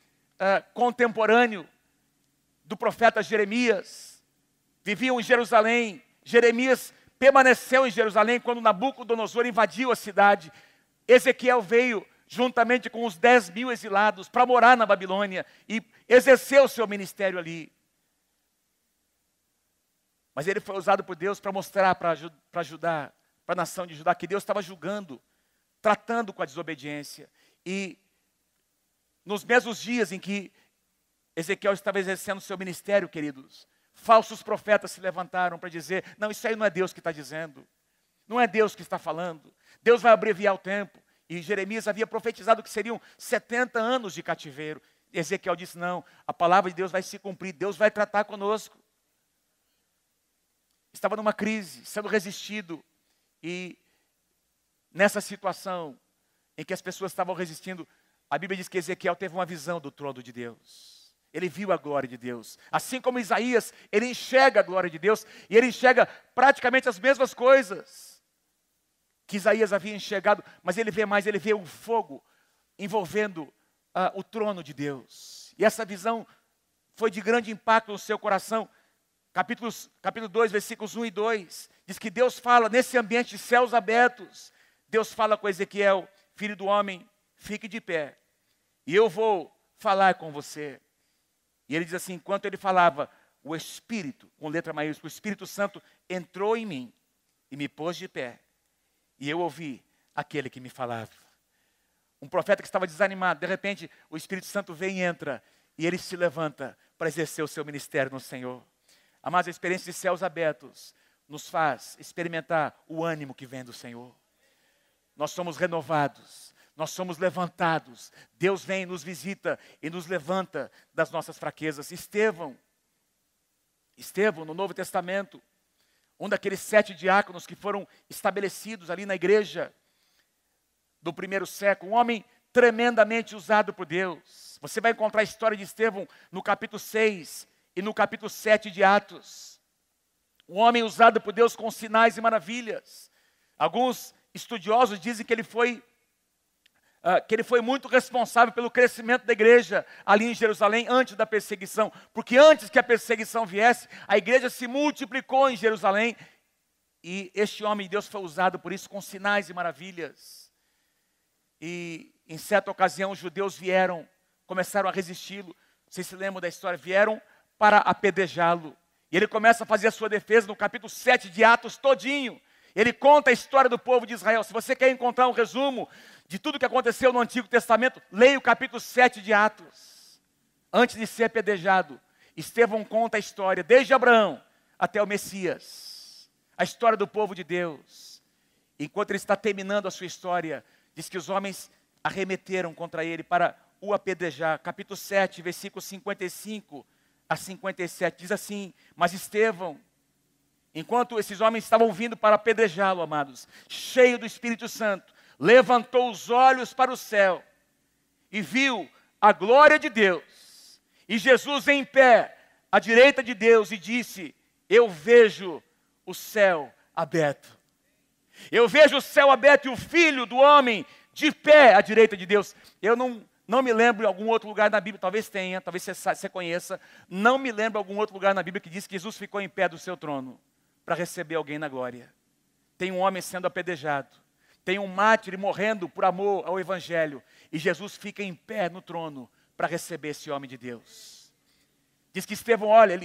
contemporâneo do profeta Jeremias. Viviam em Jerusalém. Jeremias permaneceu em Jerusalém quando Nabucodonosor invadiu a cidade. Ezequiel veio juntamente com os 10.000 exilados para morar na Babilônia e exerceu o seu ministério ali. Mas ele foi usado por Deus para mostrar para ajudar, para a nação de Judá, que Deus estava julgando, tratando com a desobediência. E nos mesmos dias em que Ezequiel estava exercendo o seu ministério, queridos, falsos profetas se levantaram para dizer, não, isso aí não é Deus que está dizendo, não é Deus que está falando, Deus vai abreviar o tempo. E Jeremias havia profetizado que seriam 70 anos de cativeiro. Ezequiel disse, não, a palavra de Deus vai se cumprir, Deus vai tratar conosco. Estava numa crise, sendo resistido, e nessa situação em que as pessoas estavam resistindo, a Bíblia diz que Ezequiel teve uma visão do trono de Deus. Ele viu a glória de Deus. Assim como Isaías, ele enxerga a glória de Deus, e ele enxerga praticamente as mesmas coisas que Isaías havia enxergado, mas ele vê mais, ele vê um fogo envolvendo o trono de Deus. E essa visão foi de grande impacto no seu coração. Capítulo 2, versículos 1 e 2, diz que Deus fala nesse ambiente de céus abertos. Deus fala com Ezequiel, filho do homem, fique de pé, e eu vou falar com você. E ele diz assim, enquanto ele falava, o Espírito, com letra maiúscula, o Espírito Santo entrou em mim e me pôs de pé. E eu ouvi aquele que me falava. Um profeta que estava desanimado, de repente o Espírito Santo vem e entra, e ele se levanta para exercer o seu ministério no Senhor. Amados, a experiência de céus abertos nos faz experimentar o ânimo que vem do Senhor. Nós somos renovados, nós somos levantados. Deus vem, nos visita e nos levanta das nossas fraquezas. Estevão, no Novo Testamento, um daqueles 7 diáconos que foram estabelecidos ali na igreja do primeiro século, um homem tremendamente usado por Deus. Você vai encontrar a história de Estevão no capítulo 6 e no capítulo 7 de Atos. Um homem usado por Deus com sinais e maravilhas. Alguns estudiosos dizem que ele foi muito responsável pelo crescimento da igreja ali em Jerusalém antes da perseguição, porque antes que a perseguição viesse, a igreja se multiplicou em Jerusalém, e este homem de Deus foi usado por isso com sinais e maravilhas. E em certa ocasião os judeus começaram a resisti-lo. Vocês se lembram da história? Vieram para apedrejá-lo. E ele começa a fazer a sua defesa no capítulo 7 de Atos todinho. Ele conta a história do povo de Israel. Se você quer encontrar um resumo de tudo que aconteceu no Antigo Testamento, leia o capítulo 7 de Atos. Antes de ser apedrejado, Estevão conta a história, desde Abraão até o Messias. A história do povo de Deus. Enquanto ele está terminando a sua história, diz que os homens arremeteram contra ele para o apedrejar. Capítulo 7, versículos 55 a 57, diz assim: mas Estevão, enquanto esses homens estavam vindo para apedrejá-lo, amados, cheio do Espírito Santo, levantou os olhos para o céu e viu a glória de Deus e Jesus em pé à direita de Deus, e disse: eu vejo o céu aberto. Eu vejo o céu aberto e o Filho do Homem de pé à direita de Deus. Eu não me lembro de algum outro lugar na Bíblia, talvez tenha, talvez você conheça. Não me lembro de algum outro lugar na Bíblia que diz que Jesus ficou em pé do seu trono para receber alguém na glória. Tem um homem sendo apedrejado. Tem um mártir morrendo por amor ao Evangelho. E Jesus fica em pé no trono para receber esse homem de Deus. Diz que Estevão olha,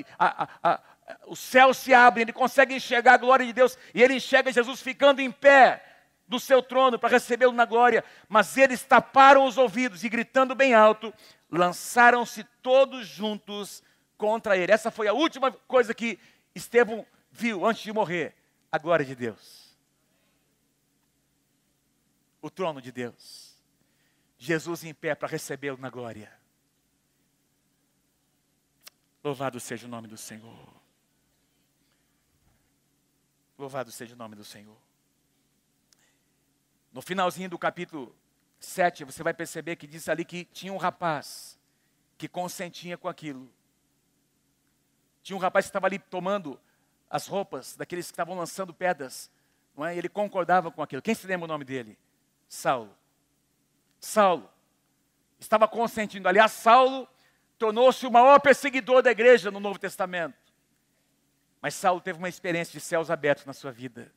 o céu se abre, ele consegue enxergar a glória de Deus. E ele enxerga Jesus ficando em pé do seu trono para recebê-lo na glória. Mas eles taparam os ouvidos e, gritando bem alto, lançaram-se todos juntos contra ele. Essa foi a última coisa que Estevão viu antes de morrer: a glória de Deus. O trono de Deus. Jesus em pé para recebê-lo na glória. Louvado seja o nome do Senhor. Louvado seja o nome do Senhor. No finalzinho do capítulo 7, você vai perceber que diz ali que tinha um rapaz que consentia com aquilo. Tinha um rapaz que estava ali tomando as roupas daqueles que estavam lançando pedras, não é? E ele concordava com aquilo. Quem se lembra o nome dele? Saulo. Saulo estava consentindo. Aliás, Saulo tornou-se o maior perseguidor da igreja no Novo Testamento. Mas Saulo teve uma experiência de céus abertos na sua vida.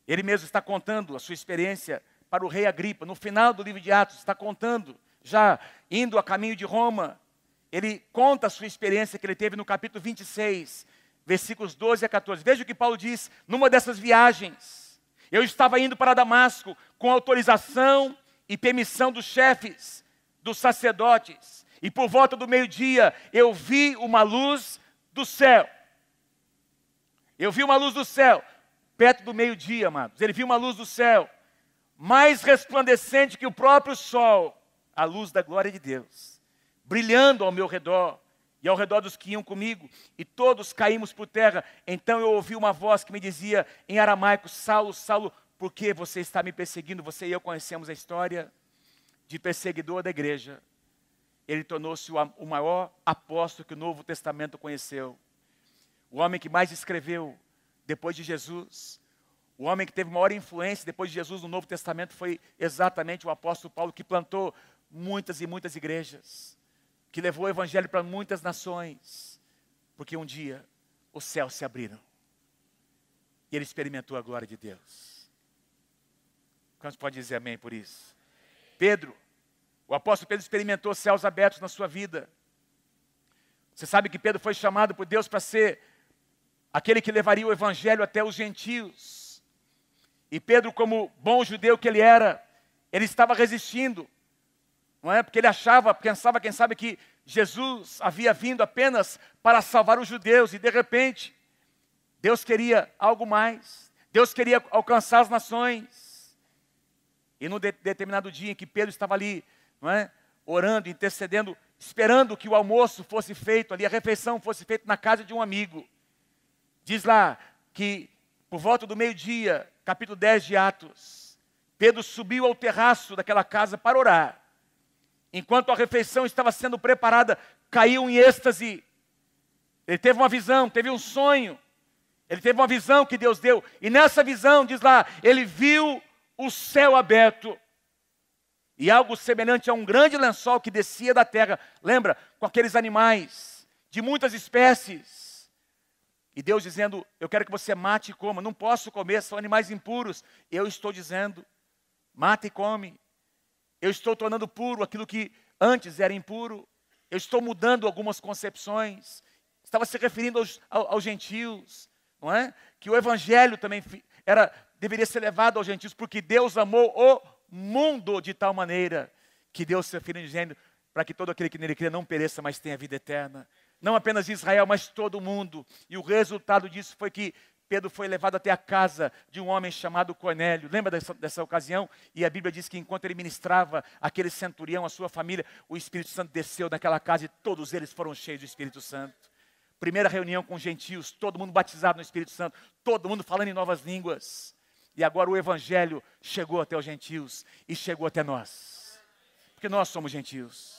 Ele mesmo está contando a sua experiência para o rei Agripa. No final do livro de Atos, está contando, já indo a caminho de Roma. Ele conta a sua experiência que ele teve no capítulo 26, versículos 12 a 14. Veja o que Paulo diz: numa dessas viagens, eu estava indo para Damasco com autorização e permissão dos chefes, dos sacerdotes. E por volta do meio-dia, eu vi uma luz do céu. Eu vi uma luz do céu, perto do meio-dia, amados. Ele viu uma luz do céu, mais resplandecente que o próprio sol, a luz da glória de Deus, brilhando ao meu redor e ao redor dos que iam comigo, e todos caímos por terra. Então eu ouvi uma voz que me dizia em aramaico: Saulo, Saulo, por que você está me perseguindo? Você e eu conhecemos a história de perseguidor da igreja. Ele tornou-se o maior apóstolo que o Novo Testamento conheceu. O homem que mais escreveu depois de Jesus. O homem que teve maior influência depois de Jesus no Novo Testamento foi exatamente o apóstolo Paulo, que plantou muitas e muitas igrejas, que levou o evangelho para muitas nações, porque um dia os céus se abriram e ele experimentou a glória de Deus. Quantos podem dizer amém por isso? Pedro, o apóstolo Pedro experimentou céus abertos na sua vida. Você sabe que Pedro foi chamado por Deus para ser aquele que levaria o evangelho até os gentios. E Pedro, como bom judeu que ele era, ele estava resistindo, não é? Porque ele pensava, quem sabe, que Jesus havia vindo apenas para salvar os judeus. E de repente, Deus queria algo mais. Deus queria alcançar as nações. E num determinado dia em que Pedro estava ali, não é? Orando, intercedendo, esperando que o almoço fosse feito ali, a refeição fosse feita na casa de um amigo. Diz lá que por volta do meio-dia, capítulo 10 de Atos, Pedro subiu ao terraço daquela casa para orar. Enquanto a refeição estava sendo preparada, caiu em êxtase. Ele teve uma visão, teve um sonho. Ele teve uma visão que Deus deu. E nessa visão, diz lá, ele viu o céu aberto. E algo semelhante a um grande lençol que descia da terra. Lembra? Com aqueles animais de muitas espécies. E Deus dizendo: eu quero que você mate e coma. Não posso comer, são animais impuros. Eu estou dizendo: mata e come. Eu estou tornando puro aquilo que antes era impuro. Eu estou mudando algumas concepções. Estava se referindo aos gentios, não é? Que o evangelho também deveria ser levado aos gentios, porque Deus amou o mundo de tal maneira que Deus se referiu dizendo para que todo aquele que nele crê não pereça, mas tenha vida eterna. Não apenas Israel, mas todo mundo. E o resultado disso foi que Pedro foi levado até a casa de um homem chamado Cornélio. Lembra dessa ocasião? E a Bíblia diz que enquanto ele ministrava aquele centurião, a sua família, o Espírito Santo desceu naquela casa e todos eles foram cheios do Espírito Santo. Primeira reunião com gentios, todo mundo batizado no Espírito Santo, todo mundo falando em novas línguas. E agora o Evangelho chegou até os gentios e chegou até nós. Porque nós somos gentios.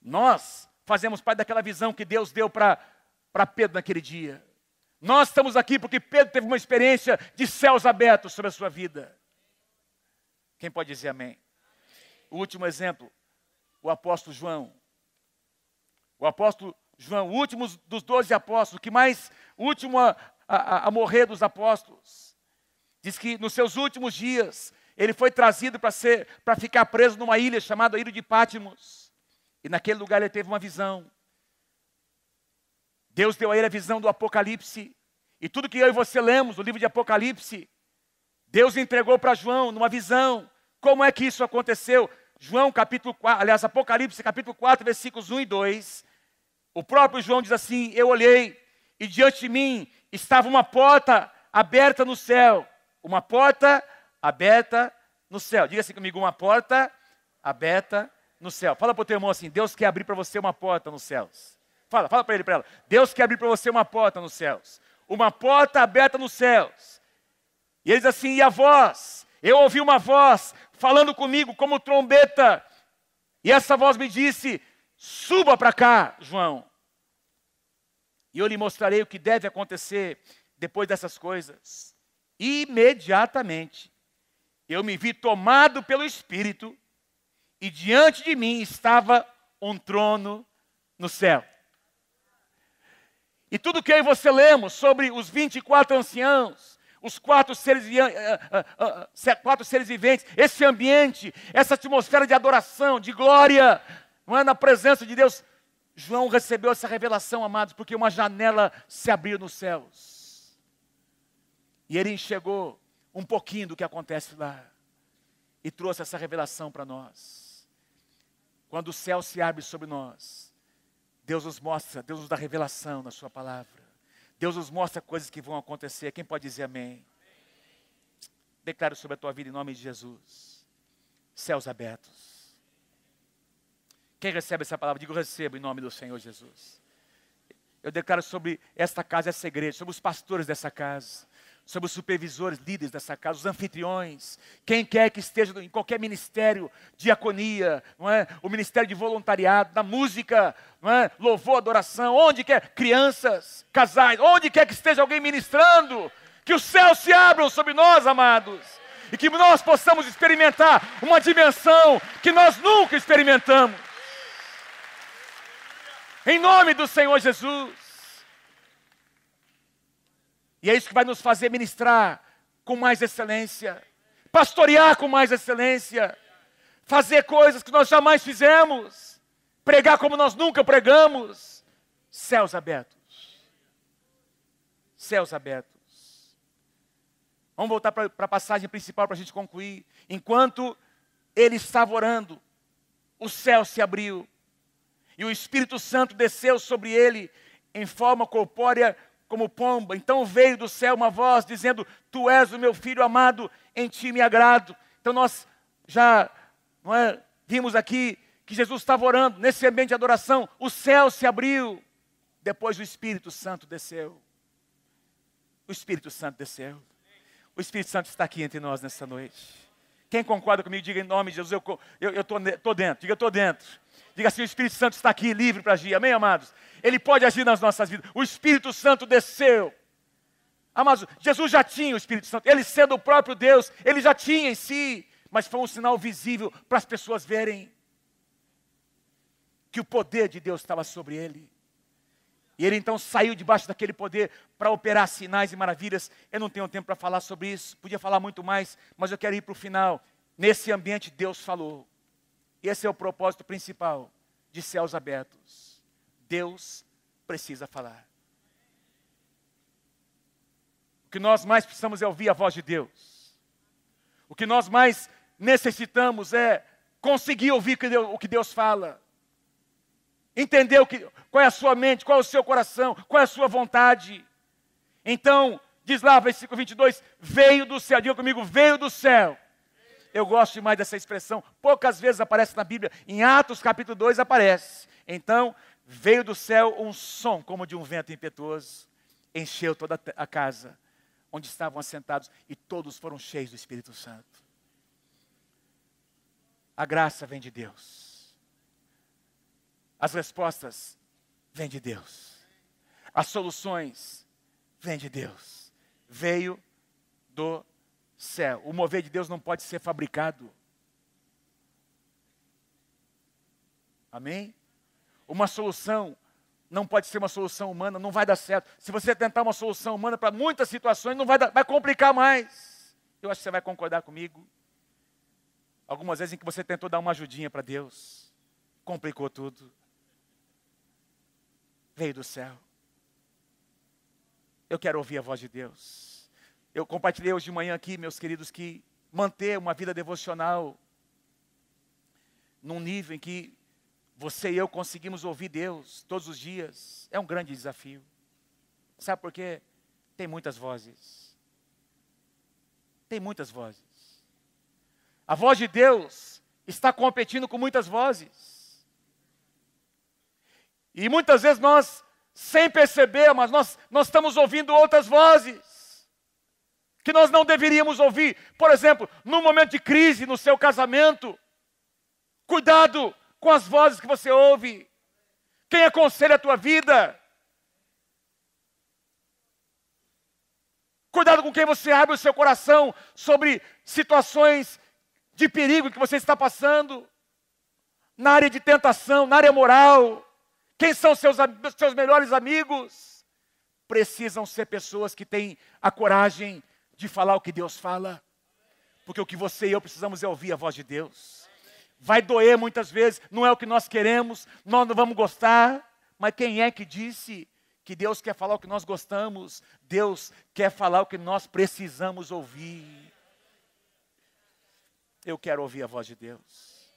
Nós fazemos parte daquela visão que Deus deu para Pedro naquele dia. Nós estamos aqui porque Pedro teve uma experiência de céus abertos sobre a sua vida. Quem pode dizer amém? O último exemplo, o apóstolo João. O apóstolo João, o último dos 12 apóstolos, o último a morrer dos apóstolos. Diz que nos seus últimos dias, ele foi trazido para ficar preso numa ilha chamada Ilha de Patmos. E naquele lugar ele teve uma visão. Deus deu a ele a visão do Apocalipse. E tudo que eu e você lemos no livro de Apocalipse, Deus entregou para João numa visão. Como é que isso aconteceu? Apocalipse capítulo 4, versículos 1 e 2. O próprio João diz assim: eu olhei e diante de mim estava uma porta aberta no céu. Uma porta aberta no céu. Diga assim comigo: uma porta aberta no céu. Fala para o teu irmão assim: Deus quer abrir para você uma porta nos céus. Fala para ele, para ela. Deus quer abrir para você uma porta nos céus. Uma porta aberta nos céus. E ele diz assim: e a voz? Eu ouvi uma voz falando comigo como trombeta. E essa voz me disse: suba para cá, João. E eu lhe mostrarei o que deve acontecer depois dessas coisas. Imediatamente, eu me vi tomado pelo Espírito, e diante de mim estava um trono no céu. E tudo que eu e você lemos sobre os 24 anciãos, os quatro seres viventes, esse ambiente, essa atmosfera de adoração, de glória, não é, na presença de Deus, João recebeu essa revelação, amados, porque uma janela se abriu nos céus. E ele enxergou um pouquinho do que acontece lá. E trouxe essa revelação para nós. Quando o céu se abre sobre nós, Deus nos mostra, Deus nos dá revelação na sua palavra. Deus nos mostra coisas que vão acontecer. Quem pode dizer amém? Declaro sobre a tua vida em nome de Jesus. Céus abertos. Quem recebe essa palavra? Digo, recebo em nome do Senhor Jesus. Eu declaro sobre esta casa, essa igreja, sobre os pastores dessa casa, sobre os supervisores, líderes dessa casa, os anfitriões, quem quer que esteja em qualquer ministério, diaconia, não é? O ministério de voluntariado, da música, não é? Louvor, adoração, onde quer, crianças, casais, onde quer que esteja alguém ministrando, que os céus se abram sobre nós, amados, e que nós possamos experimentar uma dimensão que nós nunca experimentamos. Em nome do Senhor Jesus. E é isso que vai nos fazer ministrar com mais excelência, pastorear com mais excelência, fazer coisas que nós jamais fizemos, pregar como nós nunca pregamos. Céus abertos. Céus abertos. Vamos voltar para a passagem principal para a gente concluir. Enquanto ele estava orando, o céu se abriu. E o Espírito Santo desceu sobre ele em forma corpórea como pomba. Então veio do céu uma voz dizendo: tu és o meu filho amado, em ti me agrado. Então nós já vimos aqui que Jesus estava orando nesse ambiente de adoração. O céu se abriu. Depois o Espírito Santo desceu. O Espírito Santo desceu. O Espírito Santo está aqui entre nós nessa noite. Quem concorda comigo, diga em nome de Jesus: eu estou dentro. Diga: estou dentro. Diga assim: o Espírito Santo está aqui, livre para agir. Amém, amados? Ele pode agir nas nossas vidas. O Espírito Santo desceu. Amados, Jesus já tinha o Espírito Santo. Ele sendo o próprio Deus, ele já tinha em si. Mas foi um sinal visível para as pessoas verem que o poder de Deus estava sobre ele. E ele então saiu debaixo daquele poder para operar sinais e maravilhas. Eu não tenho tempo para falar sobre isso. Podia falar muito mais, mas eu quero ir para o final. Nesse ambiente Deus falou. Esse é o propósito principal de céus abertos. Deus precisa falar. O que nós mais precisamos é ouvir a voz de Deus. O que nós mais necessitamos é conseguir ouvir o que Deus fala. Entender qual é a sua mente, qual é o seu coração, qual é a sua vontade. Então, diz lá, versículo 22, veio do céu. Diga comigo, veio do céu. Eu gosto demais dessa expressão. Poucas vezes aparece na Bíblia. Em Atos capítulo 2 aparece. Então, veio do céu um som como de um vento impetuoso. Encheu toda a casa onde estavam assentados. E todos foram cheios do Espírito Santo. A graça vem de Deus. As respostas vêm de Deus. As soluções vêm de Deus. Veio do céu. O mover de Deus não pode ser fabricado. Amém? Uma solução não pode ser uma solução humana, não vai dar certo. Se você tentar uma solução humana para muitas situações, não vai dar, vai complicar mais. Eu acho que você vai concordar comigo. Algumas vezes em que você tentou dar uma ajudinha para Deus, complicou tudo. Veio do céu. Eu quero ouvir a voz de Deus. Eu compartilhei hoje de manhã aqui, meus queridos, que manter uma vida devocional num nível em que você e eu conseguimos ouvir Deus todos os dias é um grande desafio. Sabe por quê? Tem muitas vozes. Tem muitas vozes. A voz de Deus está competindo com muitas vozes. E muitas vezes nós, sem perceber, mas nós estamos ouvindo outras vozes que nós não deveríamos ouvir. Por exemplo, num momento de crise no seu casamento, cuidado com as vozes que você ouve. Quem aconselha a tua vida? Cuidado com quem você abre o seu coração sobre situações de perigo que você está passando, na área de tentação, na área moral. Quem são seus melhores amigos? Precisam ser pessoas que têm a coragem de falar o que Deus fala. Porque o que você e eu precisamos é ouvir a voz de Deus. Vai doer muitas vezes, não é o que nós queremos, nós não vamos gostar. Mas quem é que disse que Deus quer falar o que nós gostamos? Deus quer falar o que nós precisamos ouvir. Eu quero ouvir a voz de Deus.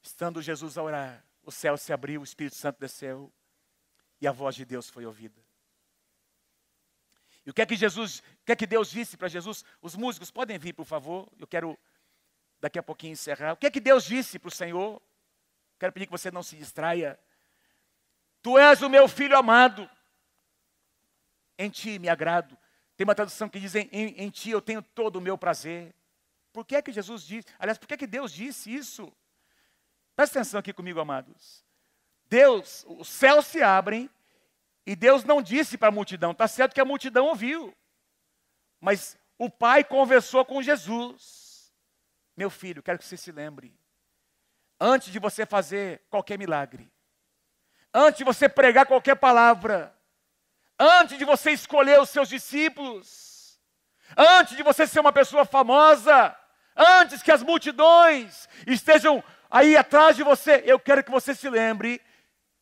Estando Jesus a orar, o céu se abriu, o Espírito Santo desceu e a voz de Deus foi ouvida. E o que é que Deus disse para Jesus? Os músicos podem vir, por favor. Eu quero daqui a pouquinho encerrar. O que é que Deus disse para o Senhor? Quero pedir que você não se distraia. Tu és o meu filho amado. Em ti me agrado. Tem uma tradução que diz, em ti eu tenho todo o meu prazer. Por que é que Jesus disse? Aliás, por que é que Deus disse isso? Presta atenção aqui comigo, amados. Deus, os céus se abrem e Deus não disse para a multidão. Está certo que a multidão ouviu. Mas o Pai conversou com Jesus. Meu filho, quero que você se lembre. Antes de você fazer qualquer milagre. Antes de você pregar qualquer palavra. Antes de você escolher os seus discípulos. Antes de você ser uma pessoa famosa. Antes que as multidões estejam aí atrás de você, eu quero que você se lembre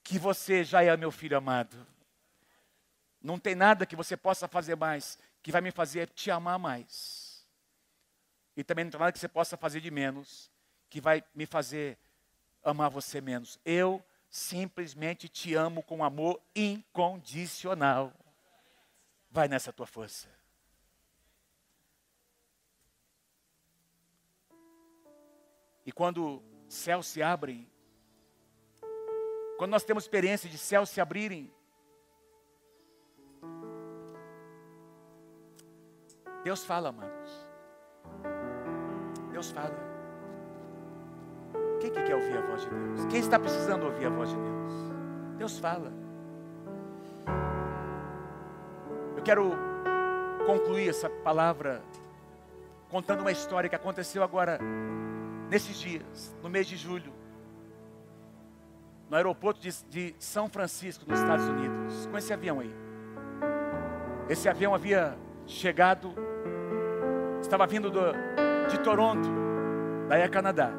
que você já é meu filho amado. Não tem nada que você possa fazer mais que vai me fazer te amar mais. E também não tem nada que você possa fazer de menos que vai me fazer amar você menos. Eu simplesmente te amo com amor incondicional. Vai nessa tua força. E quando céus se abrem, quando nós temos experiência de céus se abrirem, Deus fala, amados. Deus fala. Quem que quer ouvir a voz de Deus? Quem está precisando ouvir a voz de Deus? Deus fala. Eu quero concluir essa palavra contando uma história que aconteceu agora nesses dias, no mês de julho, no aeroporto de São Francisco, nos Estados Unidos, com esse avião aí. Esse avião havia chegado, estava vindo de Toronto, da Air Canada,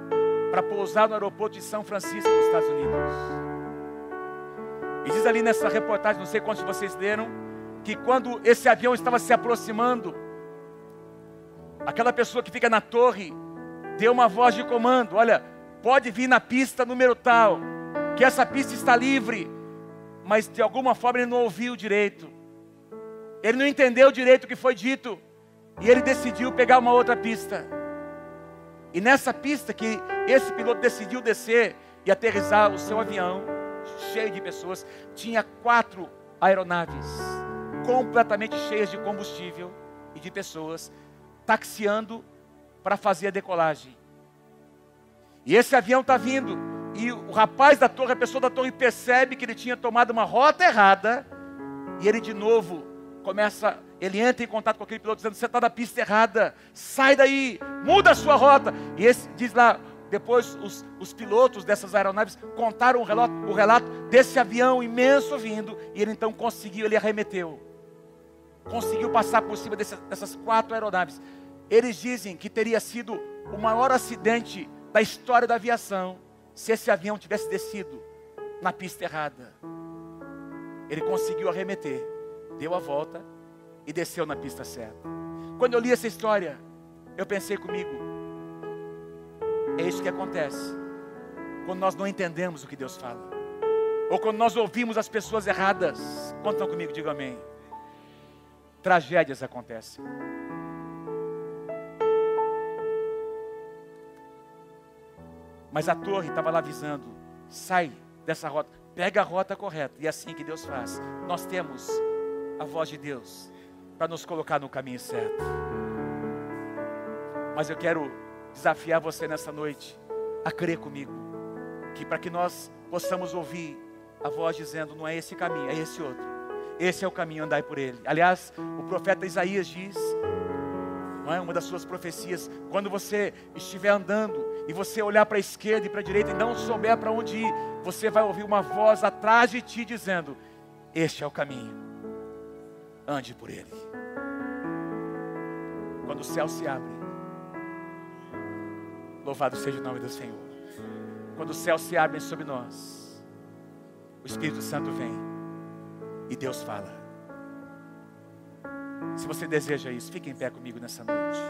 para pousar no aeroporto de São Francisco, nos Estados Unidos. E diz ali nessa reportagem, não sei quantos de vocês leram, que quando esse avião estava se aproximando, aquela pessoa que fica na torre deu uma voz de comando: olha, pode vir na pista número tal, que essa pista está livre. Mas de alguma forma ele não ouviu direito, ele não entendeu direito o que foi dito, e ele decidiu pegar uma outra pista. E nessa pista que esse piloto decidiu descer e aterrissar o seu avião, cheio de pessoas, tinha 4 aeronaves completamente cheias de combustível e de pessoas, taxiando para fazer a decolagem. E esse avião está vindo, e o rapaz da torre, a pessoa da torre, percebe que ele tinha tomado uma rota errada, e ele de novo ele entra em contato com aquele piloto, dizendo: você está na pista errada, sai daí, muda a sua rota. E esse, diz lá, depois os pilotos dessas aeronaves contaram o relato desse avião imenso vindo, e ele então ele arremeteu, conseguiu passar por cima dessas 4 aeronaves. Eles dizem que teria sido o maior acidente da história da aviação, se esse avião tivesse descido na pista errada. Ele conseguiu arremeter, deu a volta e desceu na pista certa. Quando eu li essa história, eu pensei comigo: é isso que acontece quando nós não entendemos o que Deus fala, ou quando nós ouvimos as pessoas erradas. Contam comigo, digam amém. Tragédias acontecem. Mas a torre estava lá avisando: sai dessa rota, pega a rota correta. E é assim que Deus faz. Nós temos a voz de Deus para nos colocar no caminho certo. Mas eu quero desafiar você nessa noite a crer comigo, que para que nós possamos ouvir a voz dizendo: não é esse caminho, é esse outro. Esse é o caminho, andai por ele. Aliás, o profeta Isaías diz, não é uma das suas profecias: quando você estiver andando e você olhar para a esquerda e para a direita e não souber para onde ir, você vai ouvir uma voz atrás de ti dizendo: este é o caminho, ande por ele. Quando os céus se abrem, louvado seja o nome do Senhor. Quando os céus se abrem sobre nós, o Espírito Santo vem e Deus fala. Se você deseja isso, fique em pé comigo nessa noite.